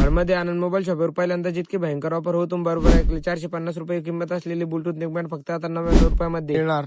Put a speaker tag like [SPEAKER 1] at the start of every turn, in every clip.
[SPEAKER 1] धाडमध्ये आनंद mobile शॉपवर पहिल्यांदा जितकी भयंकर ऑफर हो तुम्ही बरोबर ऐकले 450 रुपये किंमत असलेली ब्लूटूथ नेकबँड फक्त आता 99 रुपयामध्ये मिळणार।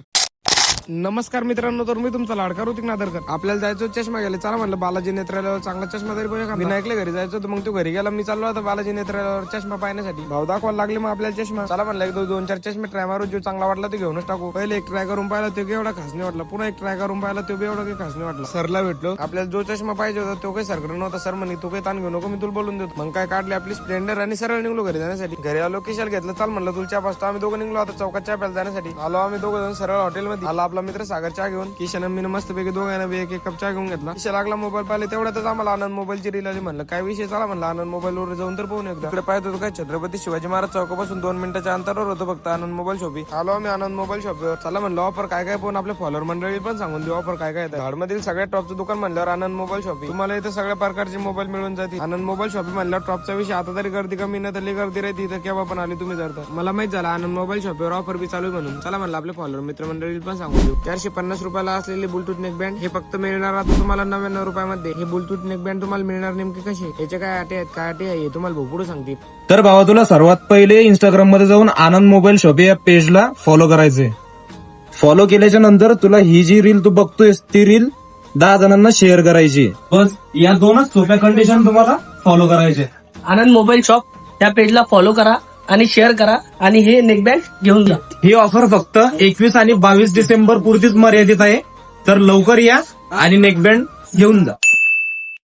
[SPEAKER 1] नमस्कार मित्रांनो, तर मी तुमचा लाडका ऋतिक नादरकर। आपल्याला जायचं चष्मा घ्यायला, चला म्हणलं बालाजी नेत्रालयावर चांगला चष्मा तरी बघा। विनायकला घरी जायचं तर मग तो घरी गेला, मी चाललो आता बालाजी नेत्रालयावर चष्मा पाहण्यासाठी। भाव दाखवायला लागले मग आपल्याला चष्मा, चला म्हणलं एक दोन चार चष्मे ट्राय मारू, जो चांगला वाटला तो घेऊनच टाकू। पहिले एक ट्राय करून पाहिला तो एवढा खास नाही वाटला, पुन्हा एक ट्राय करून पाहिला तो एवढा काही खास नाही वाटला। सरला भेटलो, आपल्याला जो चष्मा पाहिजे होता तो काही सरकडे नव्हता। सर म्हणे तू काही ताण घेऊ नको, मी तुला बोलून देतो। मग काय काढले आपली स्प्लेंडर आणि सरळ निघलो घरी जाण्यासाठी। घरी आलो किशाल घेतलं, चाल म्हणलं तुला चहा पाचतो। आम्ही दोघं निघलो आता चौकात चहा प्यायला जाण्यासाठी। आलो आम्ही दोघं जण सरळ हॉटेलमध्ये। आला आपला मित्र सागर चहा घेऊन, किशन मी मस्त पैकी दोघांना एक एक कप चहा घेऊन घेतला। किशा लागला मोबाईल पाहिले, तेवढ्यातच आम्हाला आनंद मोबाईलची रील आली। म्हणलं काय विषय, चला म्हणलं आनंद मोबाईल वर जाऊन तर पाहून एकदा। इकडे पाहत होतो काय छत्रपती शिवाजी महाराज चौकापासून 2 मिनिटाच्या अंतरावर होतं फक्त आनंद मोबाईल शॉपी। आलो आम्ही आनंद मोबाईल शॉपवर, चला म्हणलं ऑफर काय काय पण आपल्या फॉलोअर मंडळी पण सांगून देऊ ऑफर काय काय। धाडमधील सगळ्यात टॉपचं दुकान म्हणल्यावर आनंद मोबाईल शॉपी, तुम्हाला इथे सगळ्या प्रकारचे मोबाईल मिळून जातील। आनंद मोबाईल शॉपी म्हणल्यावर टॉपचा विषय, आता तरी गर्दी कमी नाही तरी गर्दी राहते इथं केव्हा पण आली तुम्ही जर तर। मला माहित झालं आनंद मोबाईल शॉपीवर ऑफर बी चालू म्हणून, चला म्हणलं आपले फॉलोअर मित्रमंडळी पण सांगून देऊ। 450 रुपयाला असलेली ब्लूटूथ नेकबँड हे फक्त मिळणार आता तुम्हाला 99 रुपयामध्ये। हे ब्लूटूथ नेकबँड तुम्हाला मिळणार नेमके कसे, याचे काय अटी आहेत काय अटी आहे तुम्हाला भाऊ पुढे सांगतील।
[SPEAKER 2] तर भावा तुला सर्वात पहिले इंस्टाग्राम मध्ये जाऊन आनंद मोबाईल शॉप या पेजला फॉलो करायचे। फॉलो केल्याच्या नंतर तुला ही जी रील तू बघतोयस ती रील 10 जणांना शेअर करायची। बस या दोनच सोप्या कंडिशन तुम्हाला फॉलो करायचे।
[SPEAKER 3] आनंद मोबाईल शॉप त्या पेजला फॉलो करा आणि शेअर करा आणि हे नेकबँड घेऊन जा।
[SPEAKER 2] ही ऑफर फक्त 21 आणि 22 डिसेंबर पुरतीच मर्यादित आहे, तर लवकर या आणि नेकबँड घेऊन जा।